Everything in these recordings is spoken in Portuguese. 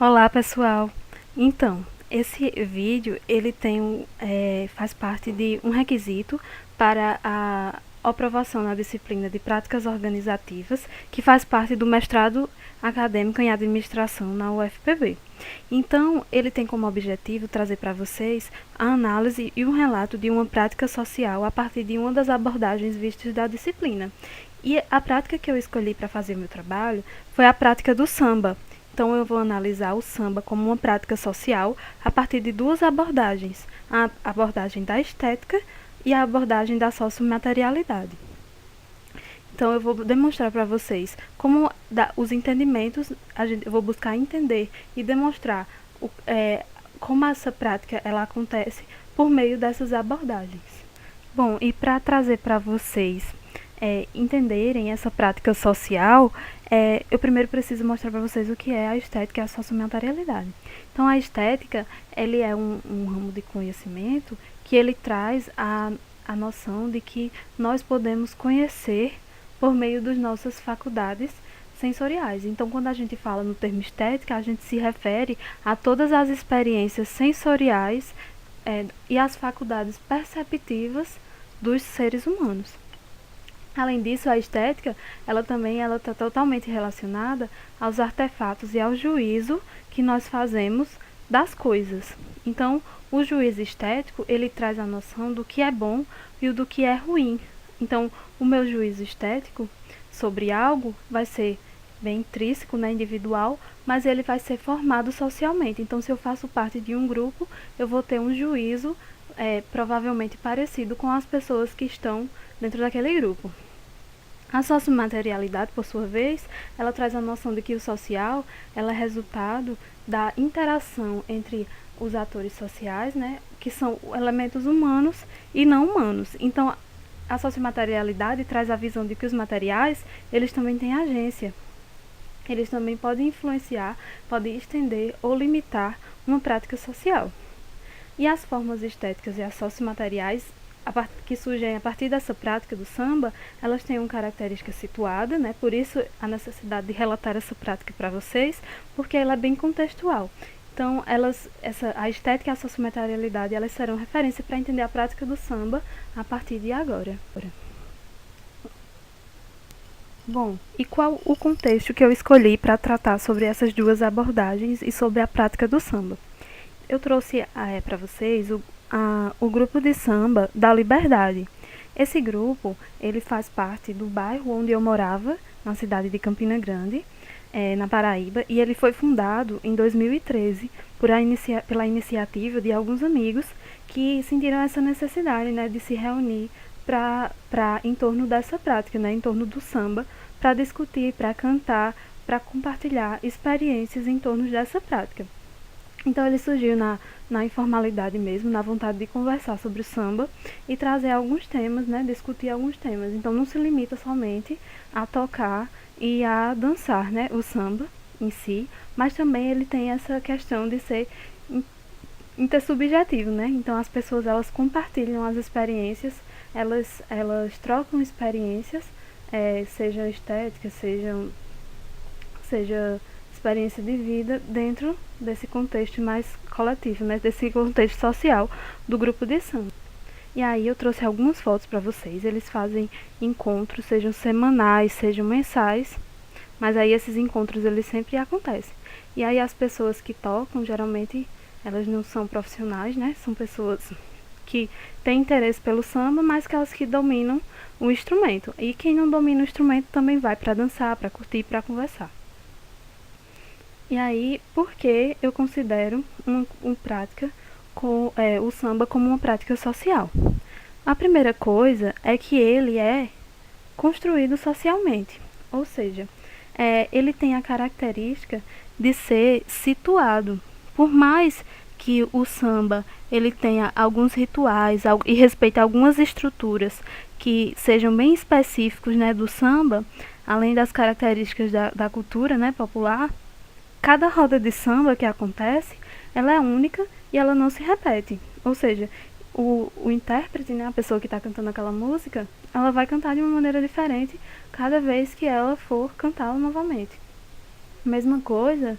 Olá pessoal, então esse vídeo ele faz parte de um requisito para a aprovação na disciplina de práticas organizativas, que faz parte do mestrado acadêmico em administração na UFPB. Então ele tem como objetivo trazer para vocês a análise e um relato de uma prática social a partir de uma das abordagens vistas da disciplina. E a prática que eu escolhi para fazer meu trabalho foi a prática do samba. Então, eu vou analisar o samba como uma prática social a partir de duas abordagens: a abordagem da estética e a abordagem da sociomaterialidade. Então, eu vou demonstrar para vocês os entendimentos, eu vou buscar entender e demonstrar como essa prática ela acontece por meio dessas abordagens. Bom, e para trazer para vocês entenderem essa prática social, eu primeiro preciso mostrar para vocês o que é a estética e a sociomaterialidade. Então, a estética ele é um ramo de conhecimento que ele traz a noção de que nós podemos conhecer por meio das nossas faculdades sensoriais. Então, quando a gente fala no termo estética, a gente se refere a todas as experiências sensoriais e as faculdades perceptivas dos seres humanos. Além disso, a estética, ela está totalmente relacionada aos artefatos e ao juízo que nós fazemos das coisas. Então, o juízo estético, ele traz a noção do que é bom e do que é ruim. Então, o meu juízo estético sobre algo vai ser bem intrínseco, né, individual, mas ele vai ser formado socialmente. Então, se eu faço parte de um grupo, eu vou ter um juízo provavelmente parecido com as pessoas que estão dentro daquele grupo. A sociomaterialidade, por sua vez, ela traz a noção de que o social ela é resultado da interação entre os atores sociais, né, que são elementos humanos e não humanos. Então, a sociomaterialidade traz a visão de que os materiais, eles também têm agência. Eles também podem influenciar, podem estender ou limitar uma prática social. E as formas estéticas e as sociomateriais que surgem a partir dessa prática do samba, elas têm uma característica situada, né? Por isso a necessidade de relatar essa prática para vocês, porque ela é bem contextual. Então, a estética e a sociomaterialidade, elas serão referência para entender a prática do samba a partir de agora. Bom, e qual o contexto que eu escolhi para tratar sobre essas duas abordagens e sobre a prática do samba? Eu trouxe para vocês o grupo de samba da Liberdade. Esse grupo, ele faz parte do bairro onde eu morava, na cidade de Campina Grande, na Paraíba, e ele foi fundado em 2013 pela iniciativa de alguns amigos que sentiram essa necessidade, né, de se reunir em torno dessa prática, né, em torno do samba, para discutir, para cantar, para compartilhar experiências em torno dessa prática. Então ele surgiu na informalidade mesmo, na vontade de conversar sobre o samba e trazer alguns temas, né, discutir alguns temas. Então não se limita somente a tocar e a dançar, né, o samba em si, mas também ele tem essa questão de ser intersubjetivo, né? Então as pessoas elas compartilham as experiências, elas trocam experiências, seja estética, seja experiência de vida dentro desse contexto mais coletivo, né, desse contexto social do grupo de samba. E aí eu trouxe algumas fotos para vocês. Eles fazem encontros, sejam semanais, sejam mensais, mas aí esses encontros eles sempre acontecem. E aí as pessoas que tocam, geralmente elas não são profissionais, né? São pessoas que têm interesse pelo samba, mas aquelas que dominam o instrumento. E quem não domina o instrumento também vai para dançar, para curtir, para conversar. E aí, por que eu considero o samba como uma prática social? A primeira coisa é que ele é construído socialmente, ou seja, ele tem a característica de ser situado. Por mais que o samba ele tenha alguns rituais e respeite algumas estruturas que sejam bem específicos, né, do samba, além das características da cultura, né, popular, cada roda de samba que acontece, ela é única e ela não se repete. Ou seja, o intérprete, né, a pessoa que está cantando aquela música, ela vai cantar de uma maneira diferente cada vez que ela for cantá-la novamente. A mesma coisa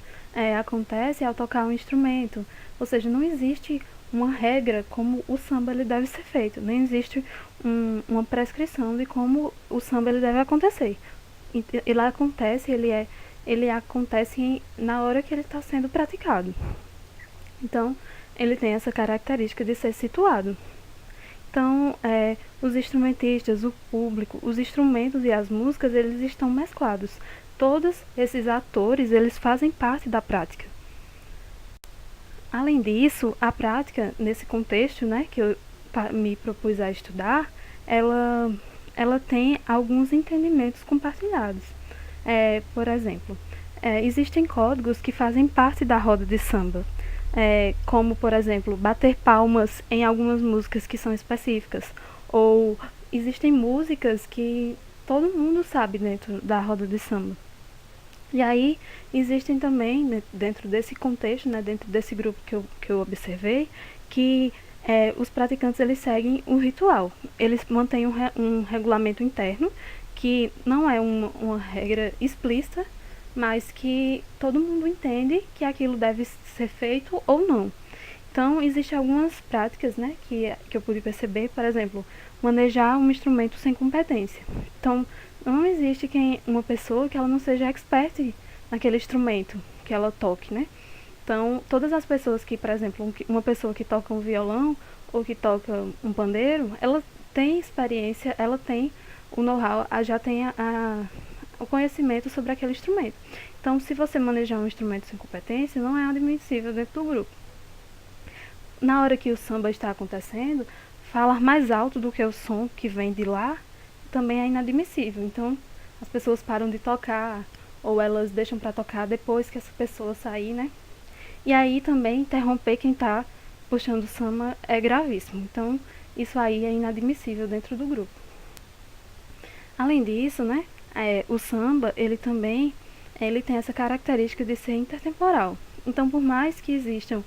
acontece ao tocar um instrumento, ou seja, não existe uma regra como o samba ele deve ser feito, nem existe uma prescrição de como o samba ele deve acontecer. Ele acontece, ele acontece na hora que ele está sendo praticado. Então, ele tem essa característica de ser situado. Então, os instrumentistas, o público, os instrumentos e as músicas, eles estão mesclados. Todos esses atores, eles fazem parte da prática. Além disso, a prática, nesse contexto, né, que eu me propus a estudar, ela tem alguns entendimentos compartilhados. Por exemplo, existem códigos que fazem parte da roda de samba, como, por exemplo, bater palmas em algumas músicas que são específicas, ou existem músicas que todo mundo sabe dentro da roda de samba. E aí existem também, né, dentro desse contexto, né, dentro desse grupo que eu observei, que os praticantes eles seguem um ritual. Eles mantêm um regulamento interno, que não é uma regra explícita, mas que todo mundo entende que aquilo deve ser feito ou não. Então, existem algumas práticas, né, que eu pude perceber, por exemplo, manejar um instrumento sem competência. Então, não existe uma pessoa que ela não seja expert naquele instrumento que ela toque, né? Então, todas as pessoas que, por exemplo, uma pessoa que toca um violão ou que toca um pandeiro, ela tem experiência, ela tem o know-how, já tem o conhecimento sobre aquele instrumento. Então, se você manejar um instrumento sem competência, não é admissível dentro do grupo. Na hora que o samba está acontecendo, falar mais alto do que o som que vem de lá também é inadmissível. Então, as pessoas param de tocar ou elas deixam para tocar depois que essa pessoa sair, né? E aí também interromper quem está puxando o samba é gravíssimo. Então, isso aí é inadmissível dentro do grupo. Além disso, né, o samba, ele também tem essa característica de ser intertemporal. Então, por mais que existam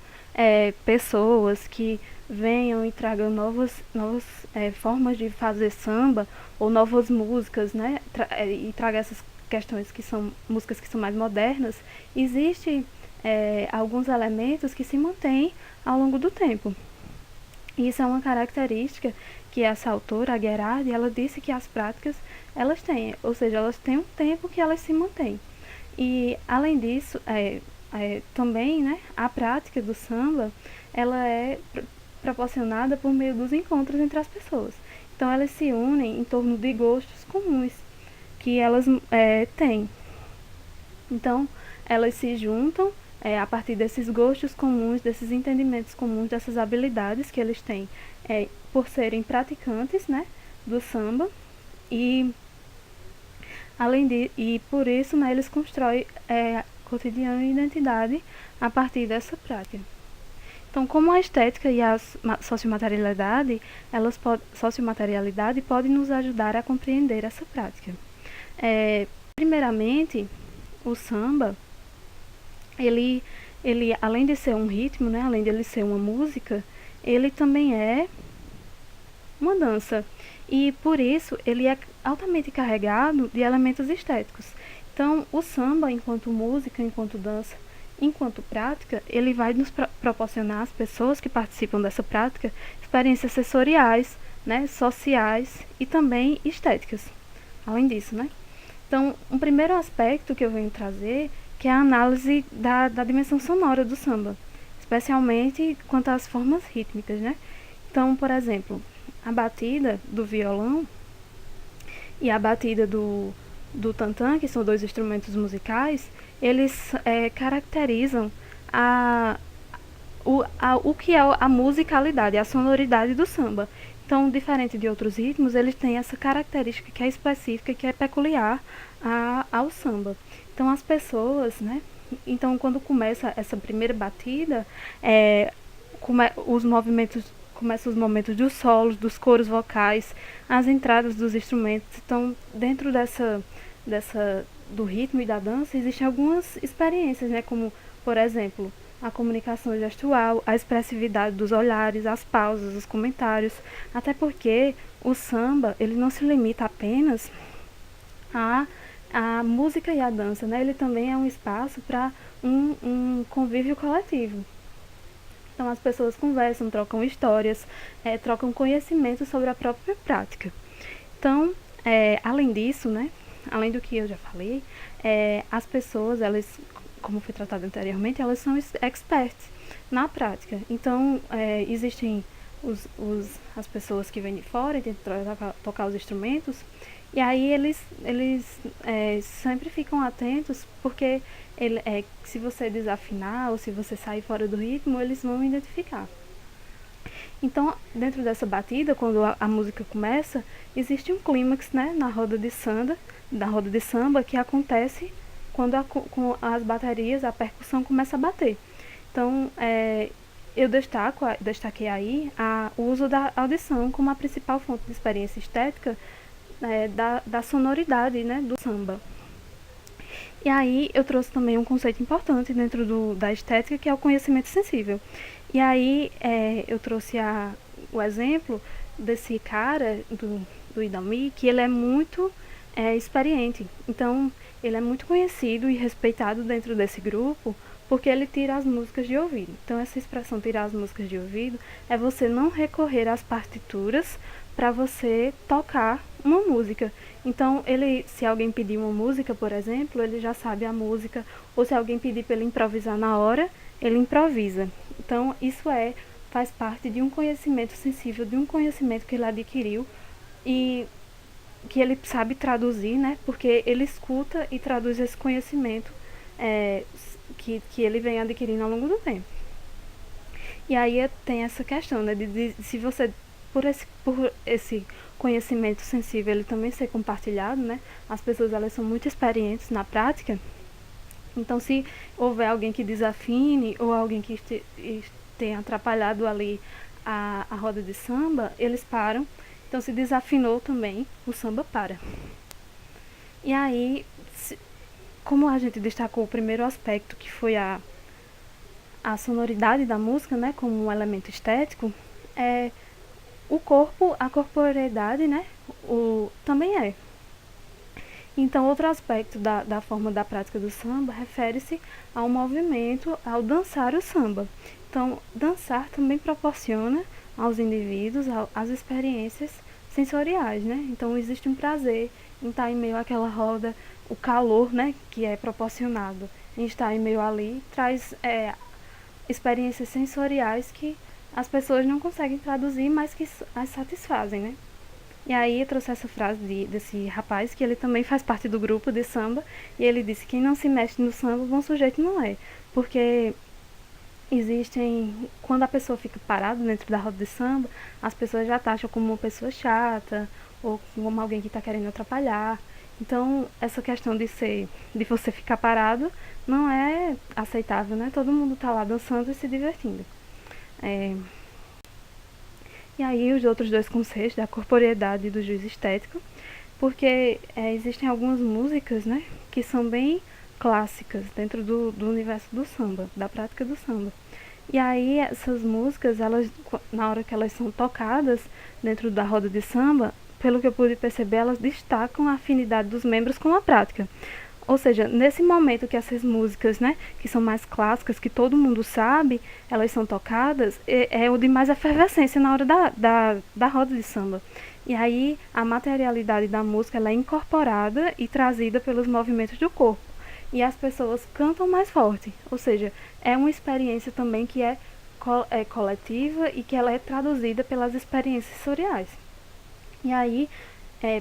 pessoas que venham e tragam novas formas de fazer samba ou novas músicas, né, e tragam essas questões que são músicas que são mais modernas, existem alguns elementos que se mantêm ao longo do tempo. E isso é uma característica que essa autora, a Gherardi, ela disse que as práticas elas têm, ou seja, elas têm um tempo que elas se mantêm. E além disso, também, né, a prática do samba, ela é proporcionada por meio dos encontros entre as pessoas. Então elas se unem em torno de gostos comuns que elas têm. Então elas se juntam a partir desses gostos comuns, desses entendimentos comuns, dessas habilidades que eles têm por serem praticantes, né, do samba. E e por isso, né, eles constroem cotidiano e identidade a partir dessa prática. Então, como a estética e a sociomaterialidade, sociomaterialidade podem nos ajudar a compreender essa prática. Primeiramente, o samba, ele além de ser um ritmo, né, além de ele ser uma música, ele também é uma dança. E por isso ele é altamente carregado de elementos estéticos. Então, o samba, enquanto música, enquanto dança, enquanto prática, ele vai nos proporcionar às pessoas que participam dessa prática experiências sensoriais, né, sociais e também estéticas. Além disso, né? Então, um primeiro aspecto que eu venho trazer que é a análise da dimensão sonora do samba, especialmente quanto às formas rítmicas, né? Então, por exemplo, a batida do violão e a batida do tantã, que são dois instrumentos musicais, eles caracterizam o que é a musicalidade, a sonoridade do samba. Então, diferente de outros ritmos, eles têm essa característica que é específica, que é peculiar ao samba. Então, as pessoas, né? Então, quando começa essa primeira batida, começam os momentos dos solos, dos coros vocais, as entradas dos instrumentos. Então, dentro do ritmo e da dança, existem algumas experiências, né? Como, por exemplo, a comunicação gestual, a expressividade dos olhares, as pausas, os comentários. Até porque o samba, ele não se limita apenas a a música e a dança, né, ele também é um espaço para um convívio coletivo. Então as pessoas conversam, trocam histórias, trocam conhecimento sobre a própria prática. Então, além disso, né, além do que eu já falei, as pessoas, elas, como foi tratado anteriormente, elas são experts na prática. Então, existem as pessoas que vêm de fora e tentam tocar os instrumentos, e aí eles sempre ficam atentos, porque se você desafinar ou se você sair fora do ritmo, eles vão identificar. Então, dentro dessa batida, quando a música começa, existe um clímax, né, na roda de samba, que acontece quando com as baterias, a percussão começa a bater. Então, eu destaquei aí o uso da audição como a principal fonte de experiência estética, da sonoridade, né, do samba. E aí eu trouxe também um conceito importante dentro da estética, que é o conhecimento sensível. E aí eu trouxe o exemplo desse cara, do Idalmi, que ele é muito experiente. Então, ele é muito conhecido e respeitado dentro desse grupo, porque ele tira as músicas de ouvido. Então, essa expressão tirar as músicas de ouvido é você não recorrer às partituras para você tocar uma música. Então, se alguém pedir uma música, por exemplo, ele já sabe a música, ou se alguém pedir para ele improvisar na hora, ele improvisa. Então, isso faz parte de um conhecimento sensível, de um conhecimento que ele adquiriu e que ele sabe traduzir, né? Porque ele escuta e traduz esse conhecimento que ele vem adquirindo ao longo do tempo. E aí tem essa questão, né? De se você, por esse conhecimento sensível, ele também ser compartilhado, né? As pessoas, elas são muito experientes na prática. Então, se houver alguém que desafine ou alguém que tenha atrapalhado ali a roda de samba, eles param. Então, se desafinou também, o samba para. E aí, como a gente destacou o primeiro aspecto, que foi a sonoridade da música, né, como um elemento estético, o corpo, a corporeidade, né, também é. Então, outro aspecto da forma da prática do samba refere-se ao movimento, ao dançar o samba. Então, dançar também proporciona aos indivíduos as experiências sensoriais, né? Então, existe um prazer em estar em meio àquela roda, o calor, né, que é proporcionado em estar em meio ali, traz experiências sensoriais que as pessoas não conseguem traduzir, mas que as satisfazem, né? E aí eu trouxe essa frase desse rapaz, que ele também faz parte do grupo de samba, e ele disse: quem não se mexe no samba, bom sujeito não é. Porque quando a pessoa fica parada dentro da roda de samba, as pessoas já taxam como uma pessoa chata, ou como alguém que está querendo atrapalhar. Então, essa questão de você ficar parado não é aceitável, né? Todo mundo está lá dançando e se divertindo. E aí os outros dois conceitos, da corporeidade e do juízo estético, porque existem algumas músicas, né, que são bem clássicas dentro do universo do samba, da prática do samba. E aí essas músicas, elas, na hora que elas são tocadas dentro da roda de samba, pelo que eu pude perceber, elas destacam a afinidade dos membros com a prática. Ou seja, nesse momento que essas músicas, né, que são mais clássicas, que todo mundo sabe, elas são tocadas, é o de mais efervescência na hora da roda de samba. E aí a materialidade da música, ela é incorporada e trazida pelos movimentos do corpo. E as pessoas cantam mais forte. Ou seja, é uma experiência também que é coletiva e que ela é traduzida pelas experiências sensoriais. E aí,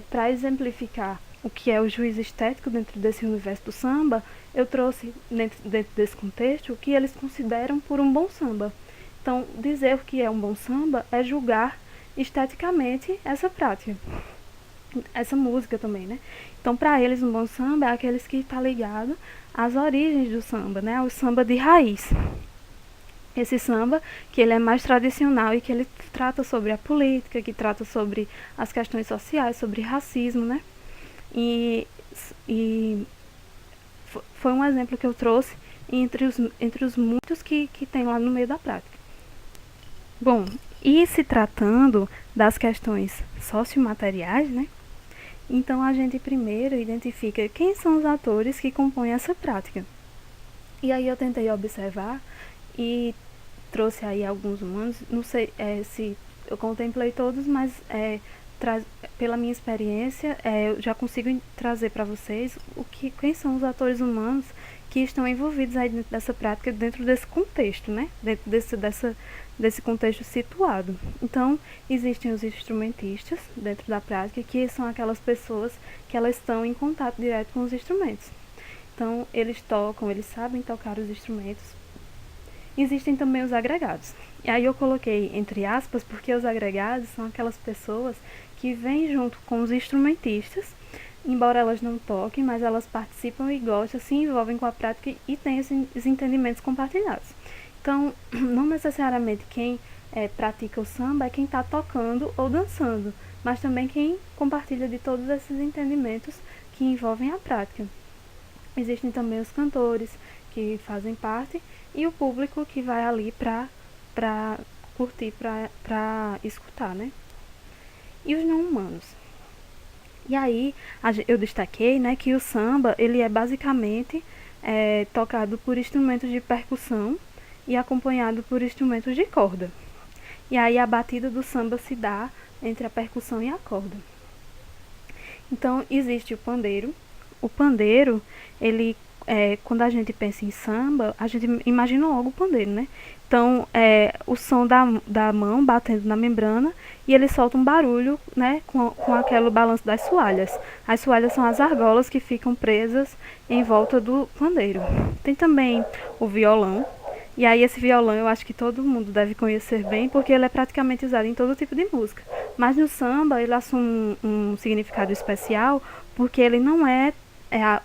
para exemplificar o que é o juízo estético dentro desse universo do samba, eu trouxe dentro desse contexto o que eles consideram por um bom samba. Então, dizer o que é um bom samba é julgar esteticamente essa prática, essa música também, né? Então, para eles, um bom samba é aqueles que está ligado às origens do samba, né? O samba de raiz. Esse samba, que ele é mais tradicional e que ele trata sobre a política, que trata sobre as questões sociais, sobre racismo, né? E foi um exemplo que eu trouxe entre os muitos que tem lá no meio da prática. Bom, e se tratando das questões sociomateriais, né? Então a gente primeiro identifica quem são os atores que compõem essa prática. E aí eu tentei observar e trouxe aí alguns humanos, não sei se eu contemplei todos, mas pela minha experiência, eu já consigo trazer para vocês quem são os atores humanos que estão envolvidos aí dentro dessa prática, dentro desse contexto, né? Dentro desse contexto situado. Então, existem os instrumentistas dentro da prática, que são aquelas pessoas que elas estão em contato direto com os instrumentos. Então, eles tocam, eles sabem tocar os instrumentos. Existem também os agregados. E aí eu coloquei entre aspas porque os agregados são aquelas pessoas que vêm junto com os instrumentistas, embora elas não toquem, mas elas participam e gostam, se envolvem com a prática e têm esses entendimentos compartilhados. Então, não necessariamente quem pratica o samba é quem está tocando ou dançando, mas também quem compartilha de todos esses entendimentos que envolvem a prática. Existem também os cantores que fazem parte e o público que vai ali para curtir, para escutar, né? E os não humanos. E aí eu destaquei, né, que o samba ele é basicamente tocado por instrumentos de percussão e acompanhado por instrumentos de corda. E aí a batida do samba se dá entre a percussão e a corda. Então existe o pandeiro. O pandeiro, ele quando a gente pensa em samba, a gente imagina logo o pandeiro, né? Então, o som da mão batendo na membrana e ele solta um barulho, né, com aquele balanço das soalhas. As soalhas são as argolas que ficam presas em volta do pandeiro. Tem também o violão. E aí esse violão eu acho que todo mundo deve conhecer bem, porque ele é praticamente usado em todo tipo de música. Mas no samba ele assume um significado especial, porque ele não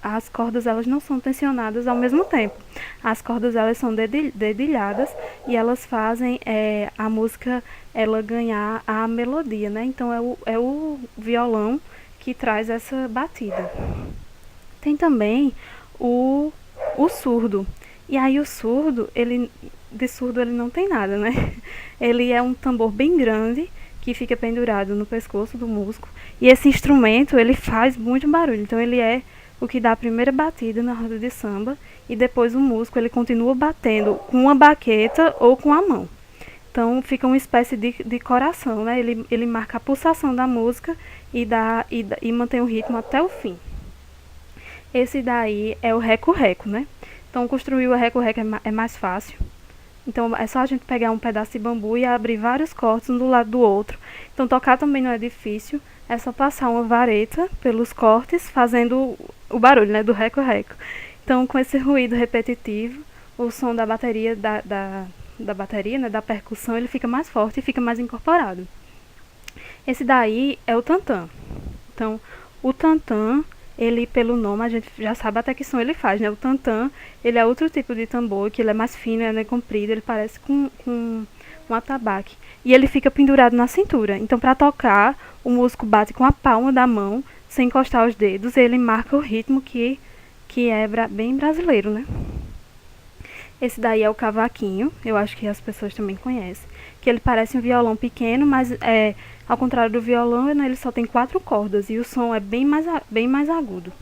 as cordas elas não são tensionadas ao mesmo tempo. As cordas elas são dedilhadas e elas fazem a música ela ganhar a melodia, né? Então é o violão que traz essa batida. Tem também o surdo. E aí o surdo, de surdo ele não tem nada, né? Ele é um tambor bem grande que fica pendurado no pescoço do músico. E esse instrumento, ele faz muito barulho. Então ele é o que dá a primeira batida na roda de samba e depois o músico ele continua batendo com uma baqueta ou com a mão. Então fica uma espécie de coração, né? Ele marca a pulsação da música e mantém o ritmo até o fim. Esse daí é o reco-reco, né? Então construir o reco-reco é mais fácil. Então é só a gente pegar um pedaço de bambu e abrir vários cortes um do lado do outro. Então tocar também não é difícil, é só passar uma vareta pelos cortes, fazendo o barulho, né, do reco-reco. Então com esse ruído repetitivo, o som da bateria, da bateria, né, da percussão, ele fica mais forte e fica mais incorporado. Esse daí é o tantã. Então o tantã, ele pelo nome a gente já sabe até que som ele faz, né? O tantã, ele é outro tipo de tambor, que ele é mais fino, ele é comprido, ele parece com um atabaque. E ele fica pendurado na cintura. Então para tocar, o músico bate com a palma da mão, sem encostar os dedos, e ele marca o ritmo que é bem brasileiro, né? Esse daí é o cavaquinho, eu acho que as pessoas também conhecem. Que ele parece um violão pequeno, mas ao contrário do violão, ele só tem 4 cordas e o som é bem mais agudo.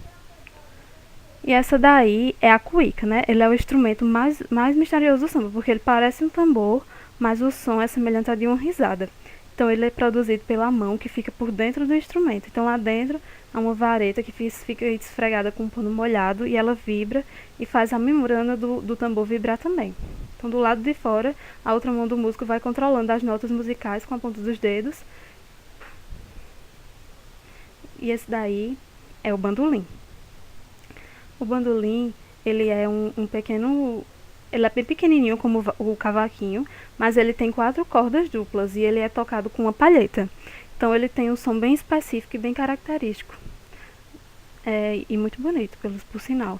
E essa daí é a cuíca, né? Ele é o instrumento mais misterioso do samba, porque ele parece um tambor, mas o som é semelhante a de uma risada. Então ele é produzido pela mão que fica por dentro do instrumento. Então lá dentro há uma vareta que fica esfregada com um pano molhado e ela vibra e faz a membrana do tambor vibrar também. Então do lado de fora, a outra mão do músico vai controlando as notas musicais com a ponta dos dedos. E esse daí é o bandolim. O bandolim, ele é um pequeno... Ele é bem pequenininho como o cavaquinho, mas ele tem 4 cordas duplas e ele é tocado com uma palheta. Então ele tem um som bem específico e bem característico. E muito bonito, por sinal.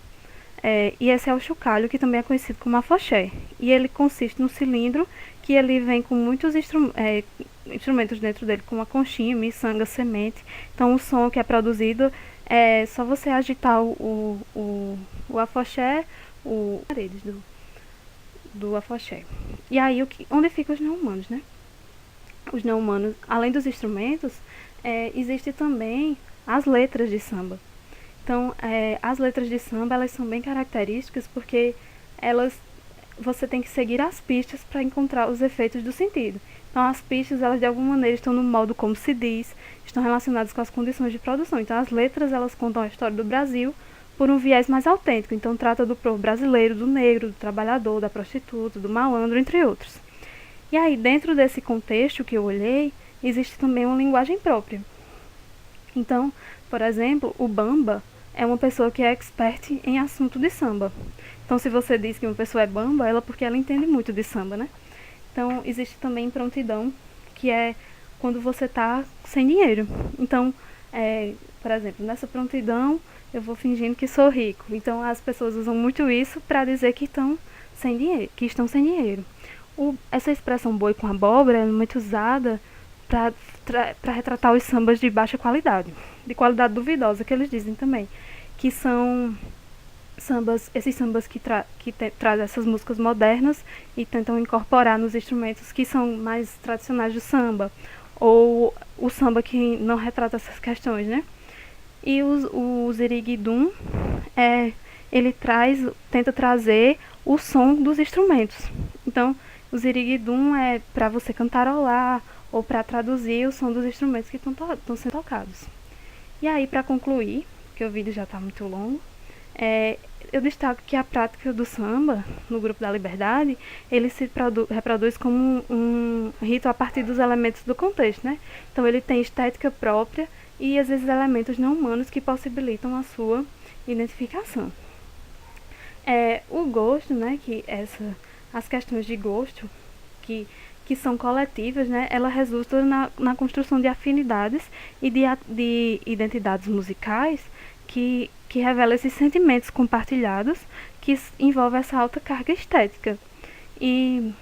E esse é o chocalho, que também é conhecido como afoxé. E ele consiste num cilindro que ele vem com muitos instrumentos dentro dele, como a conchinha, miçanga, semente. Então o som que é produzido é só você agitar o afoxé, paredes do afoxé. E aí onde ficam os não humanos, né? Os não humanos, além dos instrumentos, existe também as letras de samba. Então, as letras de samba, elas são bem características porque elas você tem que seguir as pistas para encontrar os efeitos do sentido. Então, as pistas, elas de alguma maneira estão no modo como se diz, estão relacionadas com as condições de produção. Então, as letras, elas contam a história do Brasil por um viés mais autêntico. Então, trata do povo brasileiro, do negro, do trabalhador, da prostituta, do malandro, entre outros. E aí, dentro desse contexto que eu olhei, existe também uma linguagem própria. Então, por exemplo, o bamba é uma pessoa que é expert em assunto de samba. Então, se você diz que uma pessoa é bamba, ela porque ela entende muito de samba, né? Então, existe também prontidão, que é quando você está sem dinheiro. Então, por exemplo, nessa prontidão, eu vou fingindo que sou rico. Então, as pessoas usam muito isso para dizer que estão sem dinheiro, que estão sem dinheiro. Essa expressão boi com abóbora é muito usada para retratar os sambas de baixa qualidade, de qualidade duvidosa, que eles dizem também, que são esses sambas que trazem essas músicas modernas e tentam incorporar nos instrumentos que são mais tradicionais do samba, ou o samba que não retrata essas questões, né? E o Ziriguidum, ele tenta trazer o som dos instrumentos. Então, o Ziriguidum é para você cantarolar ou para traduzir o som dos instrumentos que estão sendo tocados. E aí, para concluir, porque o vídeo já está muito longo, eu destaco que a prática do samba, no Grupo da Liberdade, ele se reproduz como um rito a partir dos elementos do contexto, né? Então ele tem estética própria e às vezes elementos não humanos que possibilitam a sua identificação. O gosto, né, as questões de gosto, que são coletivas, né, ela resulta na construção de afinidades e de identidades musicais que revela esses sentimentos compartilhados que envolvem essa alta carga estética. E,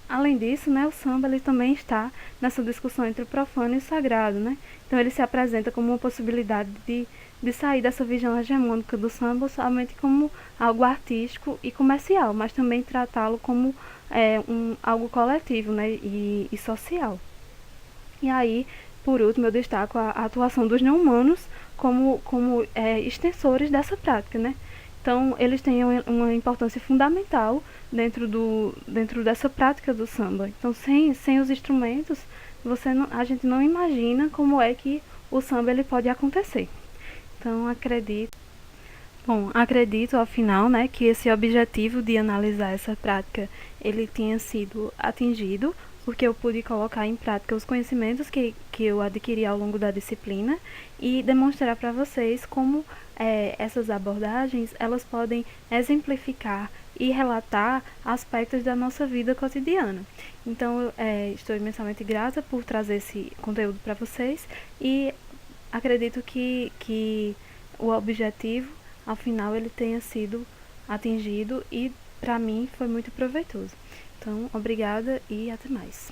além disso, né, o samba ele também está nessa discussão entre o profano e o sagrado. Né? Então, ele se apresenta como uma possibilidade de sair dessa visão hegemônica do samba somente como algo artístico e comercial, mas também tratá-lo como algo coletivo, né, e social. E aí, por último, eu destaco a atuação dos não-humanos como extensores dessa prática, né? Então, eles têm uma importância fundamental dentro dessa prática do samba. Então, sem os instrumentos, a gente não imagina como é que o samba ele pode acontecer. Então, acredito ao final, né, que esse objetivo de analisar essa prática ele tenha sido atingido, porque eu pude colocar em prática os conhecimentos que eu adquiri ao longo da disciplina e demonstrar para vocês como essas abordagens elas podem exemplificar e relatar aspectos da nossa vida cotidiana. Então, estou imensamente grata por trazer esse conteúdo para vocês e acredito que o objetivo, ao final, ele tenha sido atingido e, para mim, foi muito proveitoso. Então, obrigada e até mais.